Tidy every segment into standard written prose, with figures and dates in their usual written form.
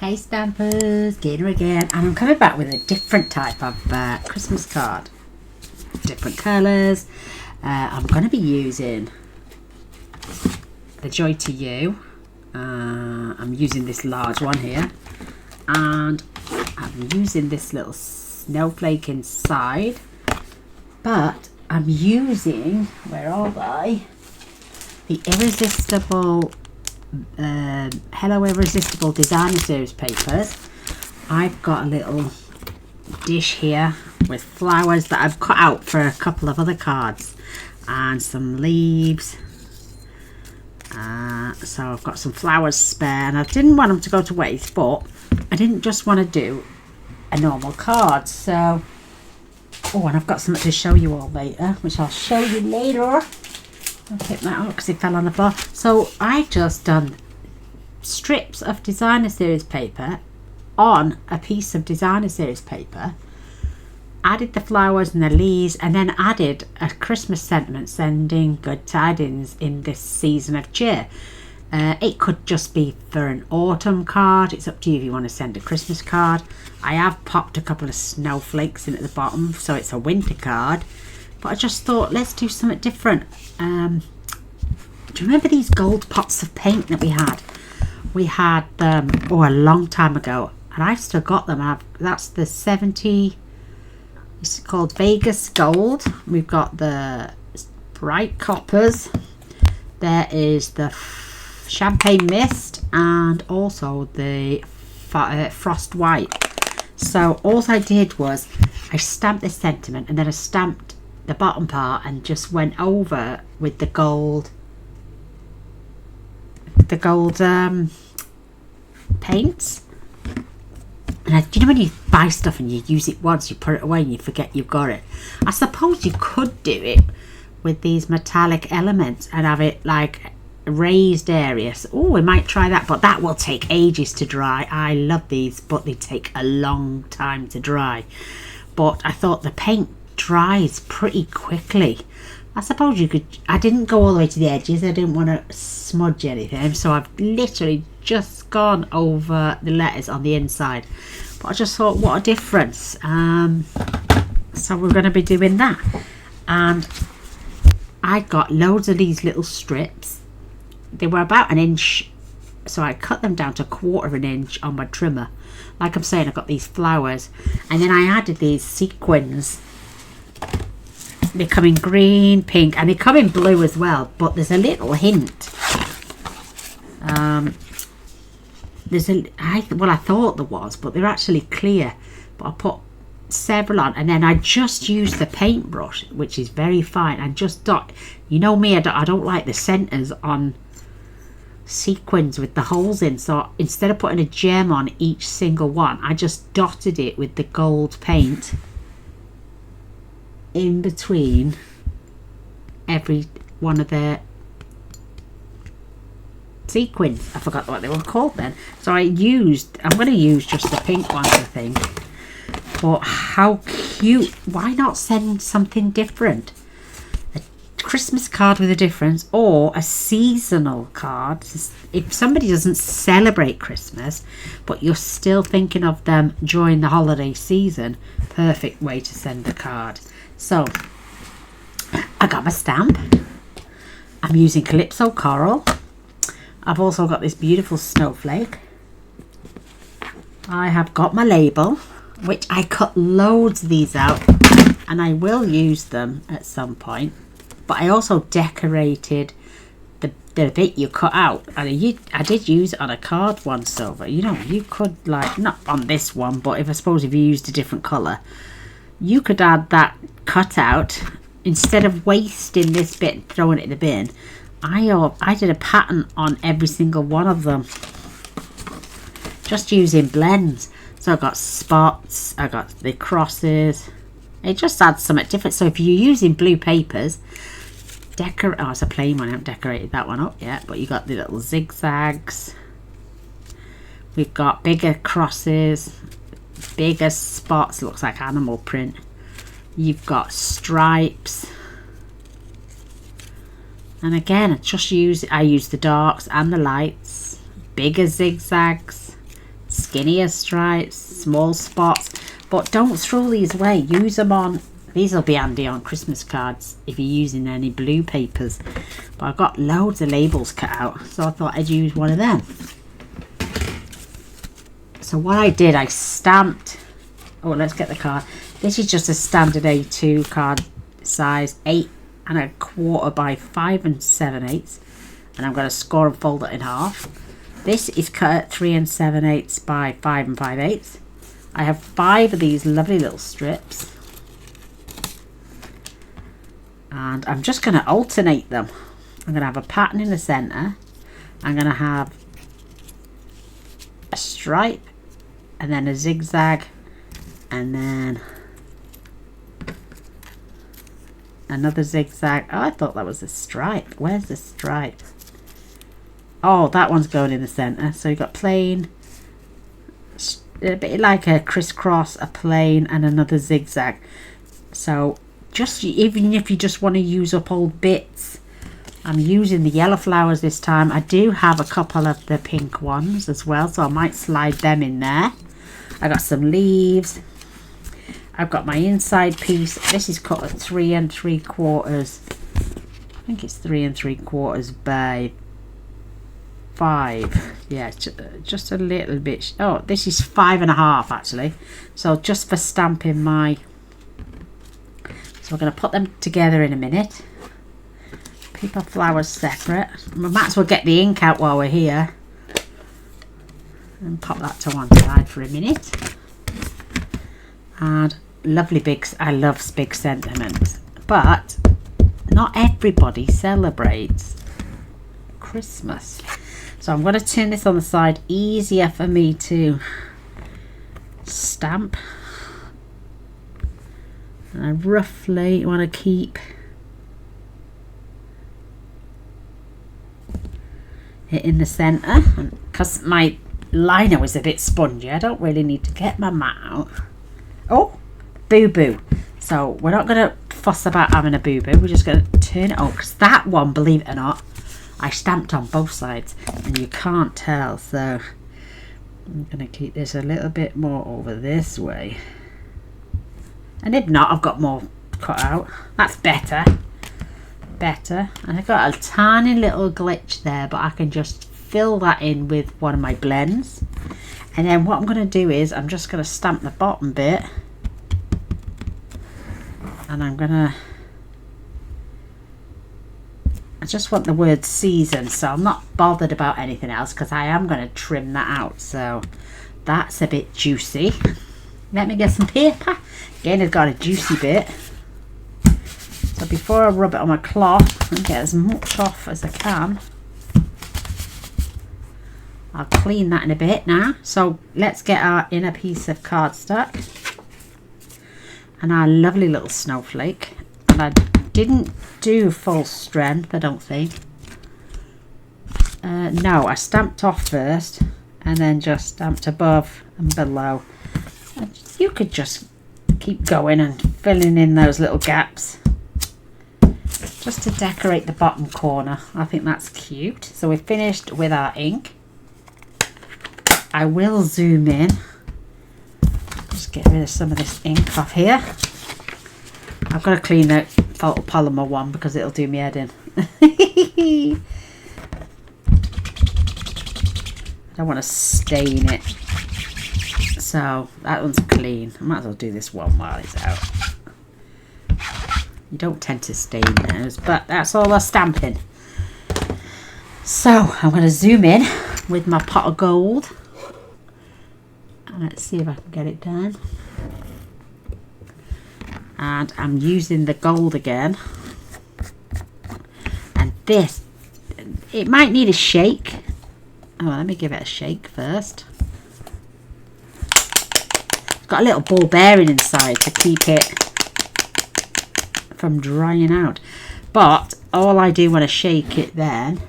Hey Stampers, Gaynor again, and I'm coming back with a different type of Christmas card. Different colours. I'm going to be using the Joy to You. I'm using this large one here, and I'm using this little snowflake inside, but I'm using, where are they? The Irresistible Hello Irresistible Designer Series papers. I've got a little dish here with flowers that I've cut out for a couple of other cards and some leaves. So I've got some flowers spare, and I didn't want them to go to waste, but I didn't just want to do a normal card. So, oh, and I've got something to show you all later, which I'll show you later. I'll pick that up because it fell on the floor. So I just done strips of Designer Series paper on a piece of Designer Series paper, added the flowers and the leaves, and then added a Christmas sentiment sending good tidings in this season of cheer. It could just be for an autumn card. It's up to you if you want to send a Christmas card. I have popped a couple of snowflakes in at the bottom, so it's a winter card. But I just thought, let's do something different. Do you remember these gold pots of paint that we had? We had them, a long time ago, and I've still got them. That's the 70, it's called Vegas Gold. We've got the bright coppers. There is the champagne mist, and also the frost white. So all I did was I stamped this sentiment, and then I stamped the bottom part and just went over with the gold paints. And do you know when you buy stuff and you use it once, you put it away and you forget you've got it? I suppose you could do it with these metallic elements and have it like raised areas. Oh, we might try that, but that will take ages to dry. I love these, but they take a long time to dry. But I thought the paint dries pretty quickly. I suppose you could, I didn't go all the way to the edges. I didn't want to smudge anything, so I've literally just gone over the letters on the inside. But I just thought, what a difference. So we're going to be doing that, and I got loads of these little strips. They were about 1 inch, so I cut them down to 1/4 of an inch on my trimmer. Like I'm saying, I got these flowers, and then I added these sequins. They come in green, pink, and they come in blue as well, but there's a little hint. I thought there was, but they're actually clear. But I put several on, and then I just used the paintbrush, which is very fine, and just dot. You know me, I don't like the centers on sequins with the holes in, so instead of putting a gem on each single one, I just dotted it with the gold paint in between every one of the sequins. I forgot what they were called then. So I'm going to use just the pink ones, I think. But how cute. Why not send something different? A Christmas card with a difference, or a seasonal card. If somebody doesn't celebrate Christmas, but you're still thinking of them during the holiday season, perfect way to send a card. So I got my stamp. I'm using Calypso Coral. I've also got this beautiful snowflake. I have got my label, which I cut loads of these out, and I will use them at some point. But I also decorated the bit you cut out, and I did use it on a card once over. You know, you could, like, not on this one, but if you used a different colour, you could add that cutout instead of wasting this bit and throwing it in the bin. I did a pattern on every single one of them, just using blends. So I got spots, I got the crosses. It just adds something different. So if you're using blue papers, it's a plain one. I haven't decorated that one up yet, but you got the little zigzags. We've got bigger crosses, bigger spots, looks like animal print. You've got stripes, and again I use the darks and the lights, bigger zigzags, skinnier stripes, small spots, but don't throw these away. Use them on, these will be handy on Christmas cards if you're using any blue papers. But I've got loads of labels cut out, so I thought I'd use one of them. So what I did, I stamped, oh, let's get the card. This is just a standard A2 card size, 8 1/4 by 5 7/8, and I'm going to score and fold it in half. This is cut at 3 7/8 by 5 5/8. I have 5 of these lovely little strips, and I'm just going to alternate them. I'm going to have a pattern in the center. I'm going to have a stripe and then a zigzag and then another zigzag. Oh, I thought that was a stripe. Where's the stripe? Oh, that one's going in the center. So you've got plain, a bit like a crisscross, a plain, and another zigzag. So just, even if you just want to use up old bits, I'm using the yellow flowers this time. I do have a couple of the pink ones as well, so I might slide them in there. I got some leaves. I've got my inside piece. This is cut at 3 3/4. I think it's 3 3/4 by 5. Yeah, just a little bit. Oh, this is 5 1/2 actually. So just for stamping my. So we're going to put them together in a minute. Paper flowers separate. We might as well get the ink out while we're here. And pop that to one side for a minute. And lovely big, I love big sentiments, but not everybody celebrates Christmas. So I'm going to turn this on the side, easier for me to stamp. And I roughly want to keep it in the center, because my liner was a bit spongy. I don't really need to get my mat out. Oh, boo-boo. So we're not going to fuss about having a boo-boo. We're just going to turn it on, because that one, believe it or not, I stamped on both sides and you can't tell. So I'm going to keep this a little bit more over this way. And if not, I've got more cut out. That's better. Better. And I've got a tiny little glitch there, but I can just fill that in with one of my blends. And then what I'm going to do is I'm just going to stamp the bottom bit, and I'm going to, I just want the word season, so I'm not bothered about anything else, because I am going to trim that out. So that's a bit juicy. Let me get some paper. Again, it's got a juicy bit. So before I rub it on my cloth and get as much off as I can, I'll clean that in a bit now. So let's get our inner piece of cardstock and our lovely little snowflake. And I didn't do full strength, I don't think. No, I stamped off first and then just stamped above and below. And you could just keep going and filling in those little gaps just to decorate the bottom corner. I think that's cute. So we're finished with our ink. I will zoom in. Just get rid of some of this ink off here. I've got to clean the photopolymer one because it'll do me head in. I don't want to stain it. So that one's clean. I might as well do this one while it's out. You don't tend to stain those, but that's all our stamping. So I'm going to zoom in with my pot of gold. And let's see if I can get it down. And I'm using the gold again. And this, it might need a shake. Oh, let me give it a shake first. It's got a little ball bearing inside to keep it from drying out. But all I do when I shake it then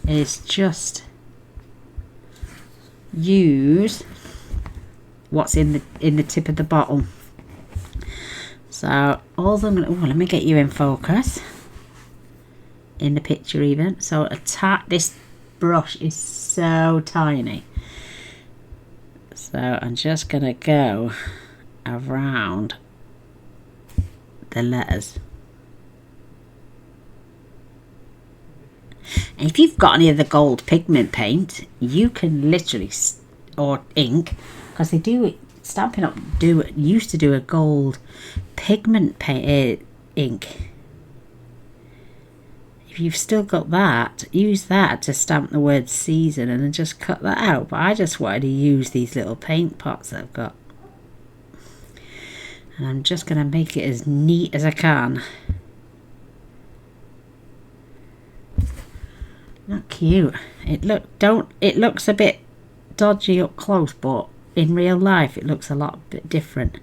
is just use what's in the tip of the bottle. So all I'm gonna, let me get you in focus in the picture even. So this brush is so tiny. So I'm just going to go around the letters. And if you've got any of the gold pigment paint, you can literally, or ink, because they do it, Stampin' Up! Used to do a gold pigment paint ink. If you've still got that, use that to stamp the word season and then just cut that out. But I just wanted to use these little paint pots that I've got. And I'm just going to make it as neat as I can. Not cute. It looks a bit dodgy up close, but in real life it looks a lot bit different.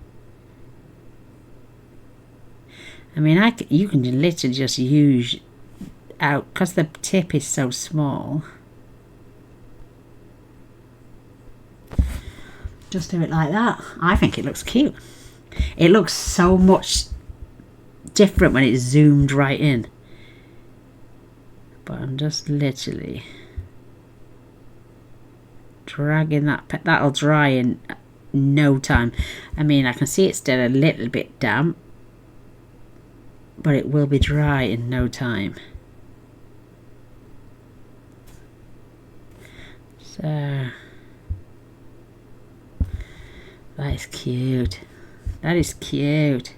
I mean, you can literally just use out, because the tip is so small. Just do it like that. I think it looks cute. It looks so much different when it's zoomed right in. But I'm just literally dragging that'll dry in no time. I mean, I can see it's still a little bit damp, but it will be dry in no time. So that is cute. That is cute.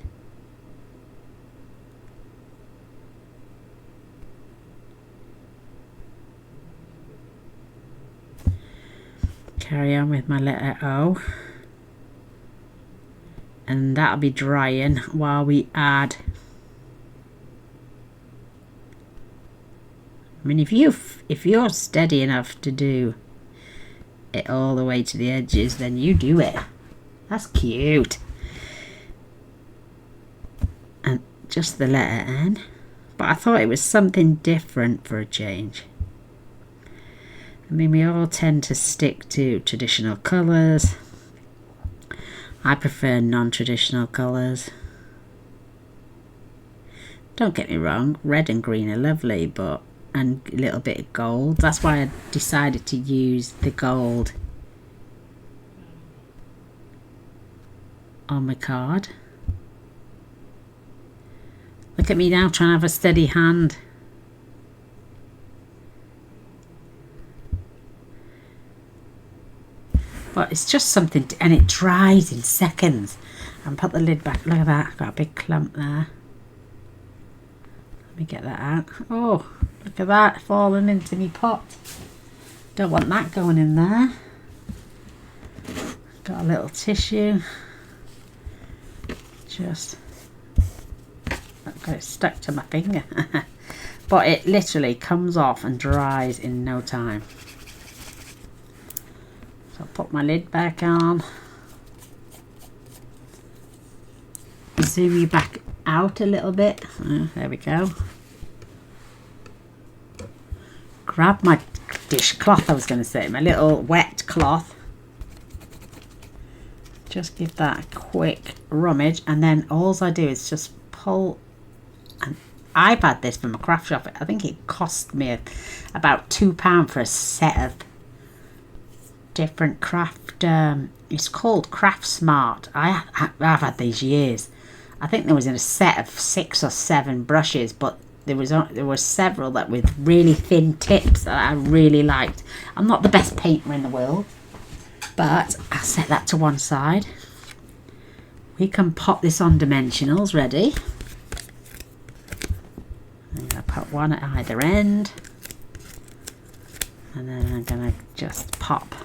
Carry on with my letter O, and that'll be drying while we add. I mean, if you're steady enough to do it all the way to the edges, then you do it. That's cute. And just the letter N, but I thought it was something different for a change. I mean, we all tend to stick to traditional colours. I prefer non-traditional colours. Don't get me wrong, red and green are lovely, but and a little bit of gold. That's why I decided to use the gold on my card. Look at me now trying to have a steady hand. But it's just something, and it dries in seconds. And put the lid back. Look at that. Got a big clump there. Let me get that out. Oh, look at that falling into me pot. Don't want that going in there. Got a little tissue. Just got it stuck to my finger. But it literally comes off and dries in no time. So I'll put my lid back on. Zoom you back out a little bit. There we go. Grab my dishcloth, I was going to say, my little wet cloth. Just give that a quick rummage, and then all I do is just pull. And I've had this from a craft shop. I think it cost me about £2 for a set of different craft. It's called Craft Smart. I've had these years. I think there was in a set of 6 or 7 brushes, but there were several that with really thin tips that I really liked. I'm not the best painter in the world, but I'll set that to one side. We can pop this on dimensionals. Ready? I'm going to put one at either end, and then I'm going to just pop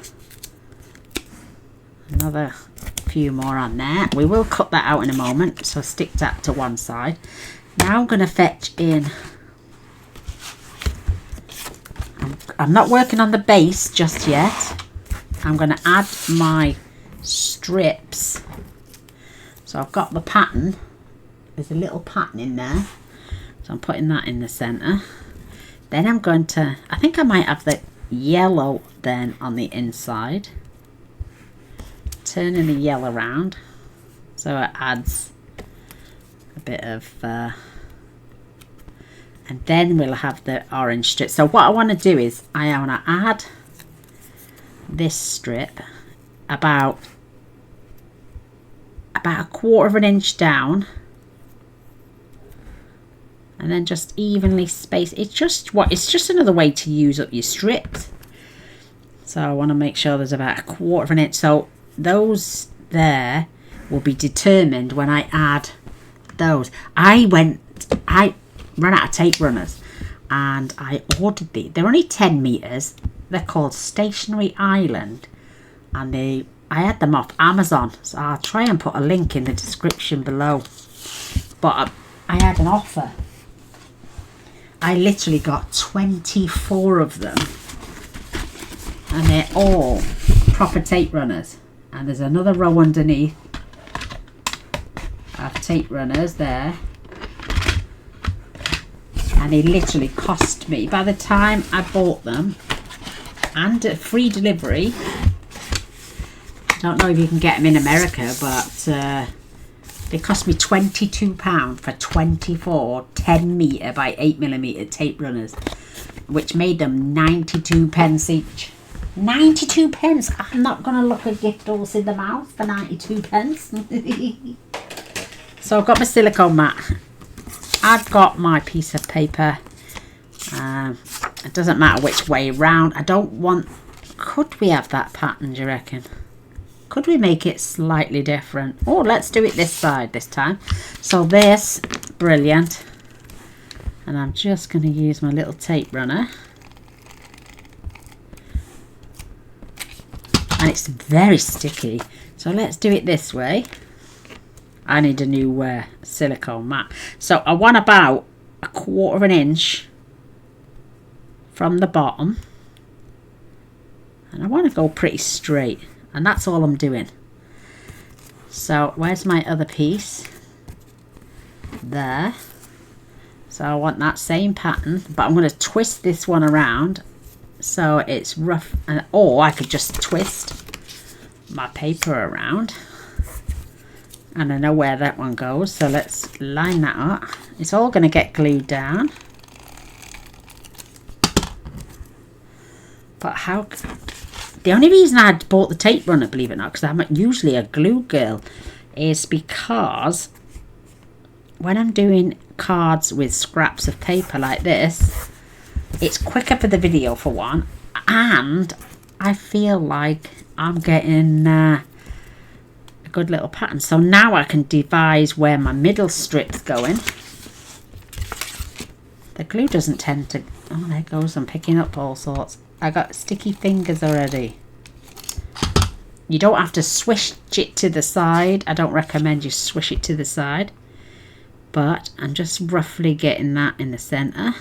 another few more on there. We will cut that out in a moment, so stick that to one side. Now I'm going to fetch in, I'm not working on the base just yet. I'm going to add my strips. So I've got the pattern. There's a little pattern in there. So I'm putting that in the centre. Then I'm going to, I think I might have the yellow then on the inside. Turning the yellow around so it adds a bit of a And then we'll have the orange strip. So what I want to do is I want to add this strip about a 1/4 of an inch down, and then just evenly space. It's just another way to use up your strips. So I want to make sure there's about a 1/4 of an inch. So those there will be determined when I add those. I ran out of tape runners and I ordered these. They're only 10 meters. They're called Stationery Island, and I had them off Amazon, so I'll try and put a link in the description below. But I had an offer. I literally got 24 of them, and they're all proper tape runners. And there's another row underneath of tape runners there. And they literally cost me, by the time I bought them, and a free delivery. I don't know if you can get them in America, but they cost me £22 for 24 10 metre by 8mm tape runners, which made them 92 pence each. 92 pence! I'm not going to look a gift horse in the mouth for 92 pence. So I've got my silicone mat. I've got my piece of paper. It doesn't matter which way round. I don't want... Could we have that pattern, do you reckon? Could we make it slightly different? Oh, let's do it this side this time. So this, brilliant. And I'm just going to use my little tape runner. And it's very sticky. So let's do it this way. I need a new silicone mat. So I want about a 1/4 of an inch from the bottom. And I want to go pretty straight. And that's all I'm doing. So where's my other piece? There. So I want that same pattern, but I'm going to twist this one around so it's rough. Or I could just twist my paper around. And I know where that one goes, so let's line that up. It's all going to get glued down. But how... The only reason I had bought the tape runner, believe it or not, because I'm usually a glue girl, is because when I'm doing cards with scraps of paper like this, it's quicker for the video for one, and I feel like I'm getting a good little pattern. So now I can devise where my middle strip's going. The glue doesn't tend to... Oh, there it goes. I'm picking up all sorts. I got sticky fingers already. You don't have to swish it to the side. I don't recommend you swish it to the side. But I'm just roughly getting that in the centre.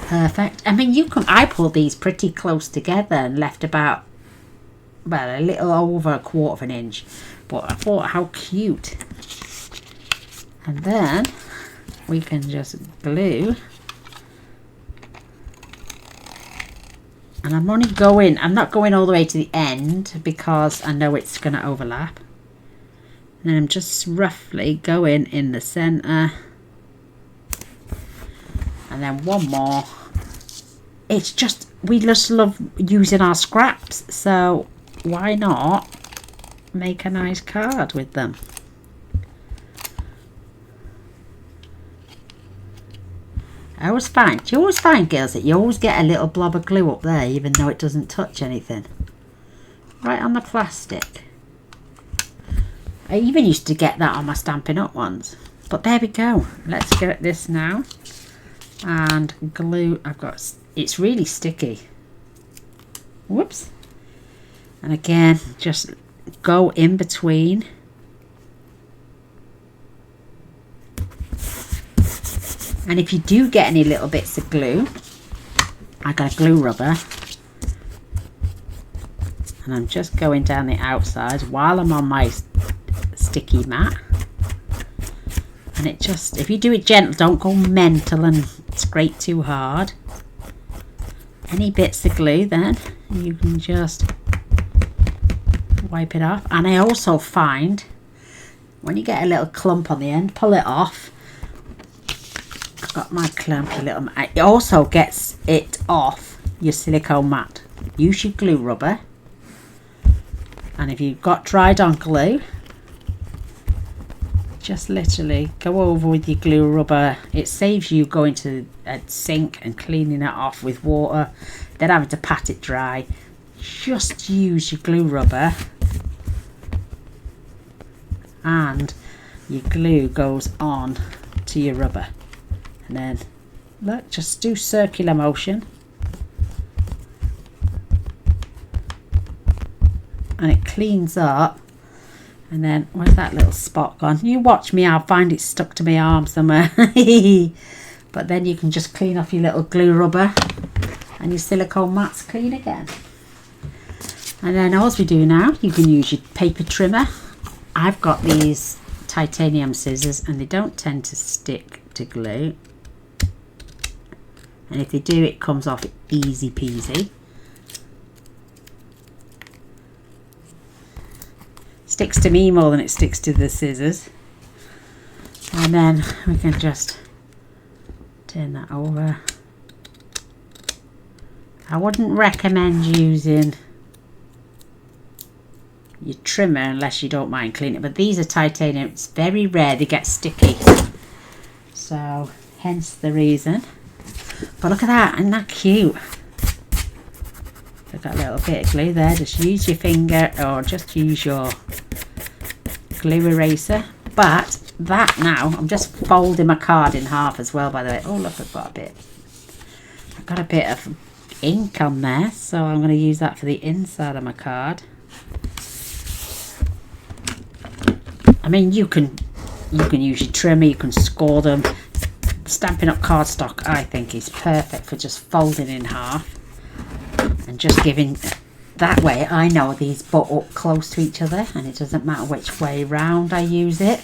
Perfect. I mean, I pulled these pretty close together and left about, well, a little over a 1/4 of an inch. But I thought, how cute. And then we can just glue. And I'm not going all the way to the end because I know it's going to overlap. And then I'm just roughly going in the centre. And then one more. It's just, we just love using our scraps. So why not make a nice card with them? Do you always find, girls, that you always get a little blob of glue up there even though it doesn't touch anything? Right on the plastic. I even used to get that on my Stampin' Up ones. But there we go. Let's get this now. And glue, it's really sticky. Whoops. And again, just go in between. And if you do get any little bits of glue, I got a glue rubber. And I'm just going down the outside while I'm on my sticky mat. And it just, if you do it gentle, don't go mental and scrape too hard. Any bits of glue then, you can just wipe it off. And I also find, when you get a little clump on the end, pull it off. I've got my clumpy little mat. It also gets it off your silicone mat. Use your glue rubber, and if you've got dried on glue, just literally go over with your glue rubber. It saves you going to a sink and cleaning it off with water, then having to pat it dry. Just use your glue rubber, and your glue goes on to your rubber, and then look, just do circular motion, and it cleans up. And then where's that little spot gone? You watch me, I'll find it stuck to my arm somewhere. But then you can just clean off your little glue rubber, and your silicone mat's clean again. And then all we do now, you can use your paper trimmer. I've got these titanium scissors, and they don't tend to stick to glue, and if they do, it comes off easy peasy. Sticks to me more than it sticks to the scissors. And then we can just turn that over. I wouldn't recommend using your trimmer unless you don't mind cleaning, but these are titanium. It's very rare they get sticky, so hence the reason. But look at that, isn't that cute? I've got a little bit of glue there. Just use your finger or just use your glue eraser. But that now, I'm just folding my card in half as well, by the way. Oh look, I've got a bit of ink on there, so I'm going to use that for the inside of my card. I mean, you can use your trimmer, you can score them. Stampin' Up cardstock, I think, is perfect for just folding in half and just giving. That way I know these butt up close to each other, and it doesn't matter which way round I use it.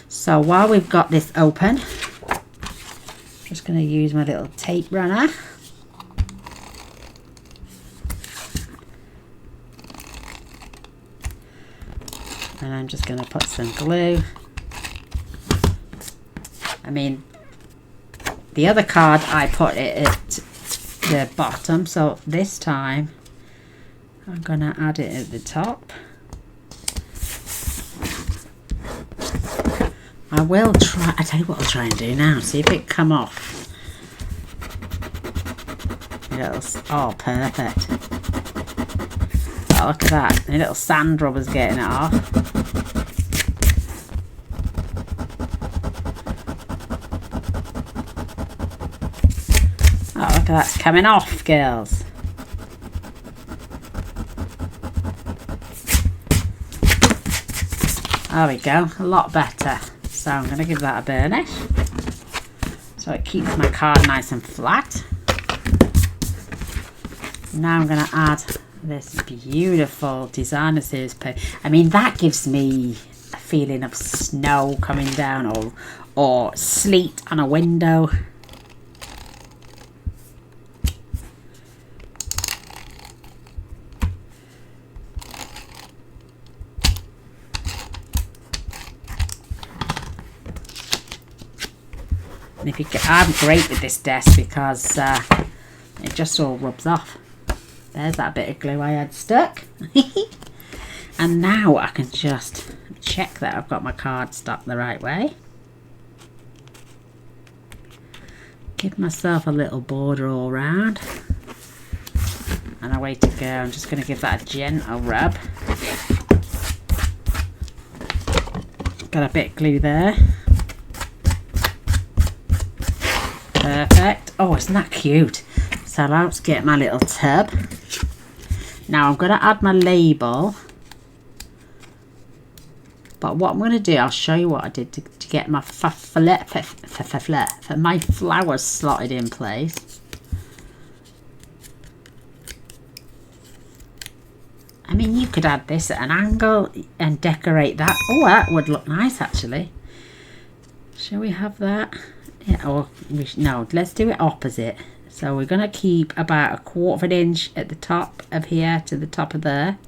So while we've got this open, I'm just going to use my little tape runner. And I'm just going to put some glue. I mean, the other card I put it at the bottom, so this time I'm going to add it at the top. I will try, I tell you what I'll try and do now, see if it come off. Oh, perfect. Oh, look at that, the little sand rubber's getting it off. Oh, look at that, it's coming off, girls. There we go, a lot better. So I'm going to give that a burnish, so it keeps my card nice and flat. Now I'm going to add this beautiful designer series paper. I mean, that gives me a feeling of snow coming down, or sleet on a window. And if you get, I'm great with this desk because it just all rubs off. There's that bit of glue I had stuck. And now I can just check that I've got my card stuck the right way. Give myself a little border all round. And away to go. I'm just going to give that a gentle rub. Got a bit of glue there. Perfect. Oh, isn't that cute? So let's get my little tub. Now I'm going to add my label. But what I'm going to do, I'll show you what I did to get my my flowers slotted in place. I mean, you could add this at an angle and decorate that. Oh, that would look nice actually. Shall we have that? Yeah, or no, let's do it opposite. So we're going to keep about 1/4 inch at the top of here to the top of there.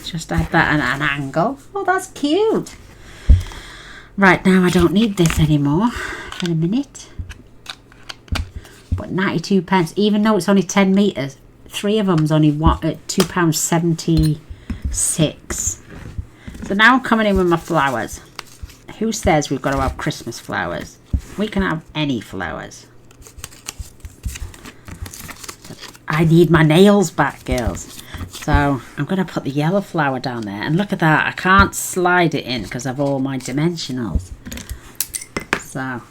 Just add that at an angle. Oh, that's cute. Right, now I don't need this anymore. back in a minute. But 92 pence, even though it's only 10 metres, 3 of them's only £2.76. So now I'm coming in with my flowers. Who says we've got to have Christmas flowers? We can have any flowers. I need my nails back, girls. So I'm going to put the yellow flower down there. And look at that. I can't slide it in because of all my dimensionals. So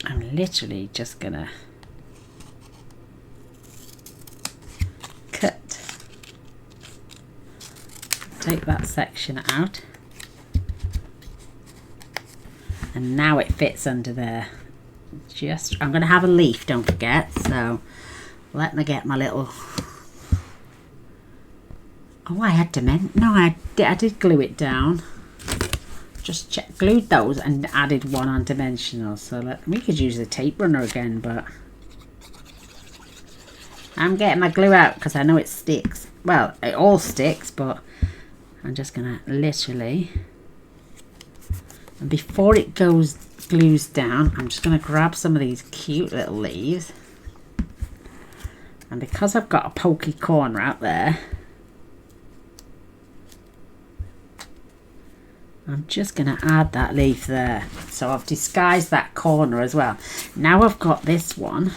I'm literally just going to cut. Take that section out. And now it fits under there. I'm going to have a leaf, don't forget. So let me get my little... Oh, I had I did glue it down. Just glued those and added one on dimensional. So we could use the tape runner again, but I'm getting my glue out because I know it sticks. Well, it all sticks, but I'm just gonna literally, and before it glues down, I'm just gonna grab some of these cute little leaves, and because I've got a pokey corner out there, I'm just going to add that leaf there. So I've disguised that corner as well. Now I've got this one.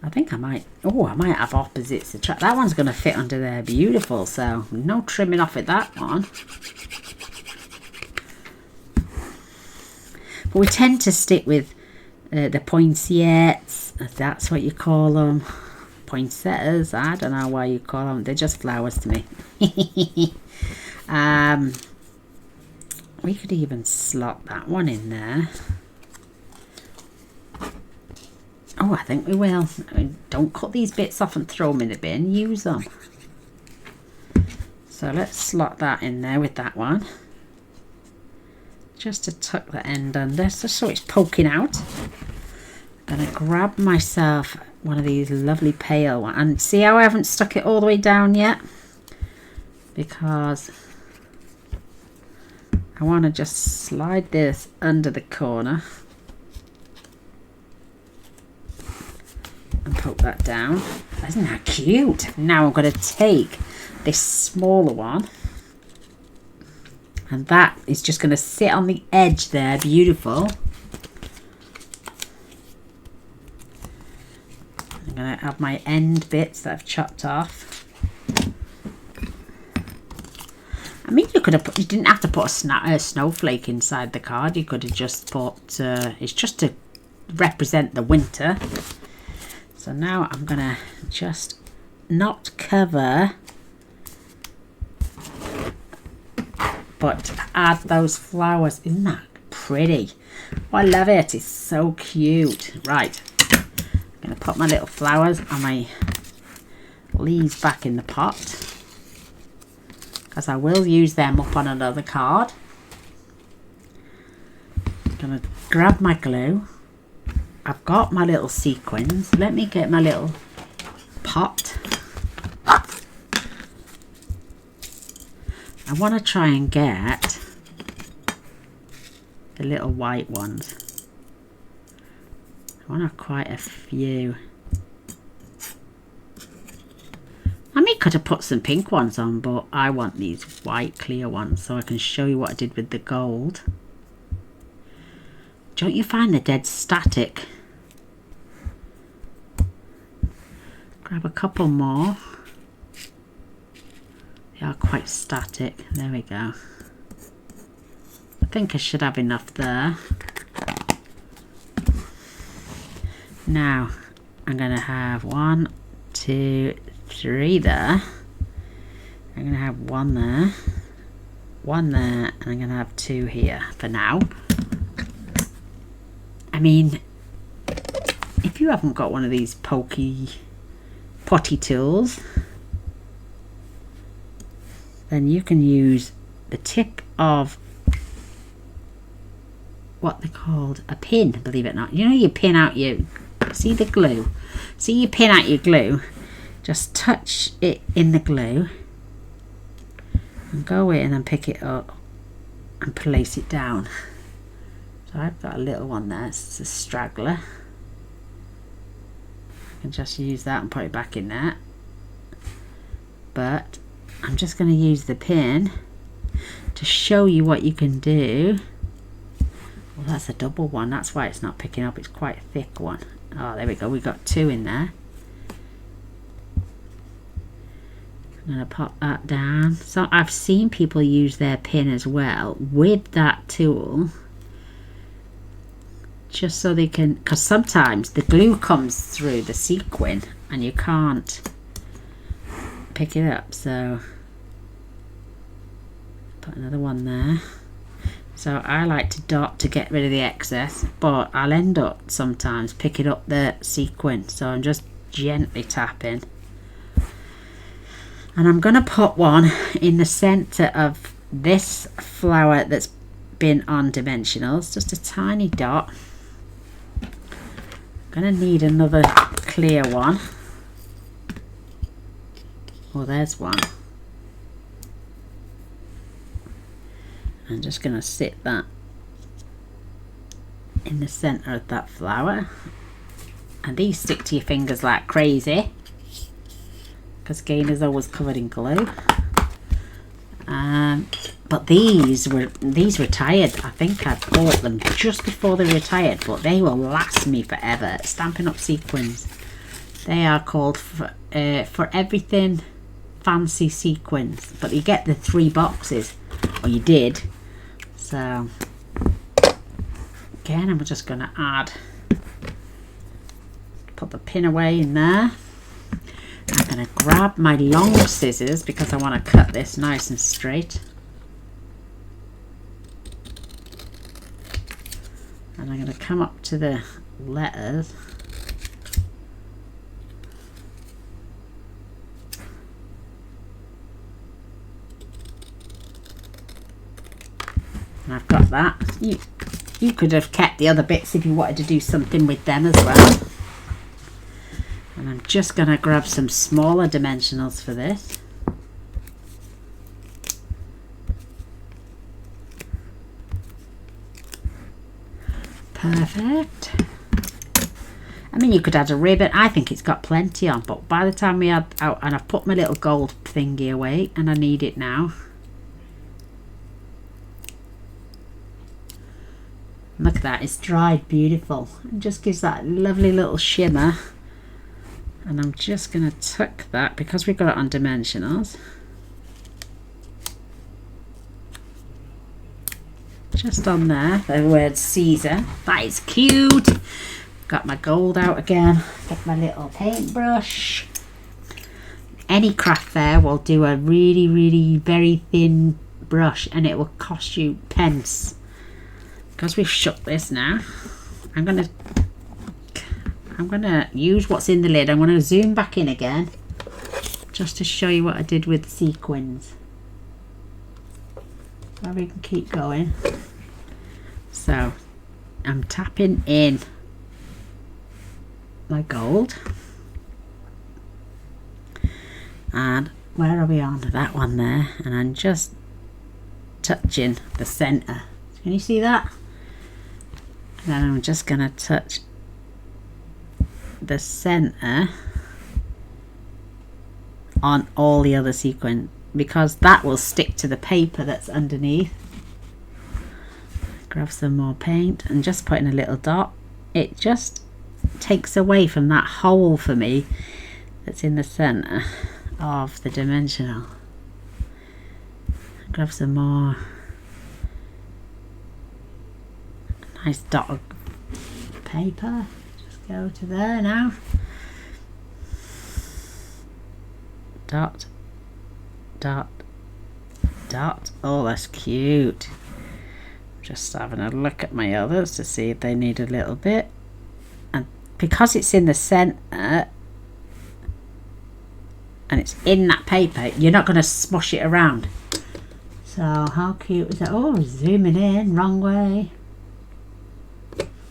I think I might have opposites. That one's going to fit under there beautiful. So no trimming off at that one. But we tend to stick with the poinsettias. If that's what you call them. Poinsettias. I don't know why you call them. They're just flowers to me. We could even slot that one in there. Oh, I think we will. I mean, don't cut these bits off and throw them in the bin. Use them. So let's slot that in there with that one. Just to tuck the end under, just so it's poking out. I'm going to grab myself one of these lovely pale ones. And see how I haven't stuck it all the way down yet? Because I want to just slide this under the corner and poke that down. Isn't that cute? Now I'm going to take this smaller one, and that is just going to sit on the edge there, beautiful. I'm going to have my end bits that I've chopped off. I mean, you didn't have to put a snowflake inside the card. You could have just put, it's just to represent the winter. So now I'm going to just not cover, but add those flowers. Isn't that pretty? Oh, I love it. It's so cute. Right. I'm going to put my little flowers and my leaves back in the pot, because I will use them up on another card. I'm going to grab my glue. I've got my little sequins. Let me get my little pot. I want to try and get the little white ones. I want to have quite a few. I mean, could have put some pink ones on, but I want these white clear ones so I can show you what I did with the gold. Don't you find they're dead static? Grab a couple more. They are quite static. There we go. I think I should have enough there. Now I'm going to have 1, 2, 3 there. I'm going to have 1 there, 1 there, and I'm going to have 2 here for now. I mean, if you haven't got one of these potty tools, then you can use the tip of what they're called, a pin, believe it or not. You know, you pin out your, see the glue? See, you pin out your glue. Just touch it in the glue and go in and pick it up and place it down. So I've got a little one there, it's a straggler. I can just use that and put it back in there. But I'm just going to use the pin to show you what you can do. Well, that's a double one, that's why it's not picking up, it's quite a thick one. Oh, there we go, we got two in there. I'm going to pop that down. So I've seen people use their pin as well with that tool, just so they can, because sometimes the glue comes through the sequin and you can't pick it up. So put another one there. So I like to dot to get rid of the excess, but I'll end up sometimes picking up the sequin, so I'm just gently tapping. And I'm going to put one in the center of this flower that's been on dimensionals, just a tiny dot. I'm going to need another clear one. Oh, there's one. I'm just going to sit that in the center of that flower. And these stick to your fingers like crazy, because Gaynor's always covered in glue. But these retired. I think I bought them just before they retired, but they will last me forever. Stampin' Up sequins. They are called for everything fancy sequins, but you get the 3 boxes, or you did. So again, I'm just going to put the pin away in there. I'm going to grab my long scissors because I want to cut this nice and straight. And I'm going to come up to the letters. And I've got that. You could have kept the other bits if you wanted to do something with them as well. And I'm just going to grab some smaller dimensionals for this. Perfect. I mean, you could add a ribbon. I think it's got plenty on, but by the time we add out, and I've put my little gold thingy away and I need it now. Look at that, it's dried beautiful. It just gives that lovely little shimmer. And I'm just going to tuck that, because we've got it on dimensionals, just on there, the word Caesar. That is cute. Got my gold out again. Get my little paintbrush. Any craft fair will do a really very thin brush and it will cost you pence. Because we've shut this now, I'm gonna use what's in the lid. I'm gonna zoom back in again just to show you what I did with the sequins, so we can keep going. So I'm tapping in my gold, and where are we on? That one there, and I'm just touching the center. Can you see that? And then I'm just going to touch the center on all the other sequins, because that will stick to the paper that's underneath. Grab some more paint and just put in a little dot. It just takes away from that hole for me that's in the center of the dimensional. Grab some more. Nice dot of paper. Just go to there now. Dot, dot, dot. Oh, that's cute. Just having a look at my others to see if they need a little bit. And because it's in the center and it's in that paper, you're not going to smush it around. So how cute is that? Oh, zooming in, wrong way.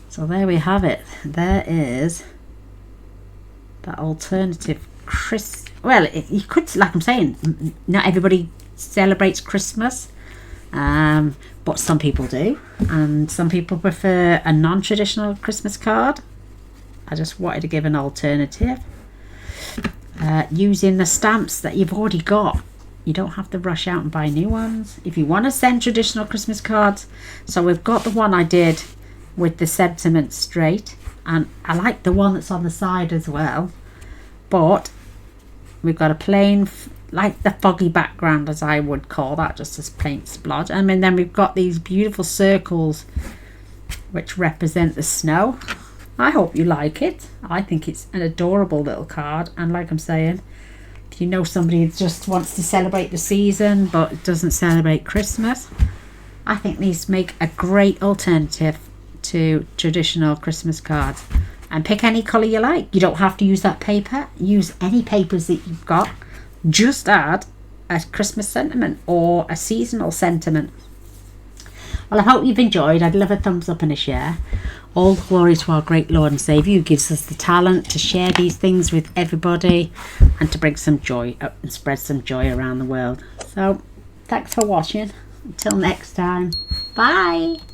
So there we have it. There is that alternative well, you could, like I'm saying, not everybody celebrates Christmas, but some people do, and some people prefer a non-traditional Christmas card. I just wanted to give an alternative using the stamps that you've already got. You don't have to rush out and buy new ones if you want to send traditional Christmas cards. So we've got the one I did with the sentiment straight, and I like the one that's on the side as well, but we've got a plain, like the foggy background, as I would call that, just as plain splodge. And then we've got these beautiful circles which represent the snow. I hope you like it. I think it's an adorable little card, and like I'm saying, if you know somebody who just wants to celebrate the season but doesn't celebrate Christmas, I think these make a great alternative to traditional Christmas cards. And pick any colour you like. You don't have to use that paper. Use any papers that you've got. Just add a Christmas sentiment or a seasonal sentiment. Well, I hope you've enjoyed. I'd love a thumbs up and a share. All glory to our great Lord and Saviour, who gives us the talent to share these things with everybody and to bring some joy and spread some joy around the world. So thanks for watching. Until next time. Bye.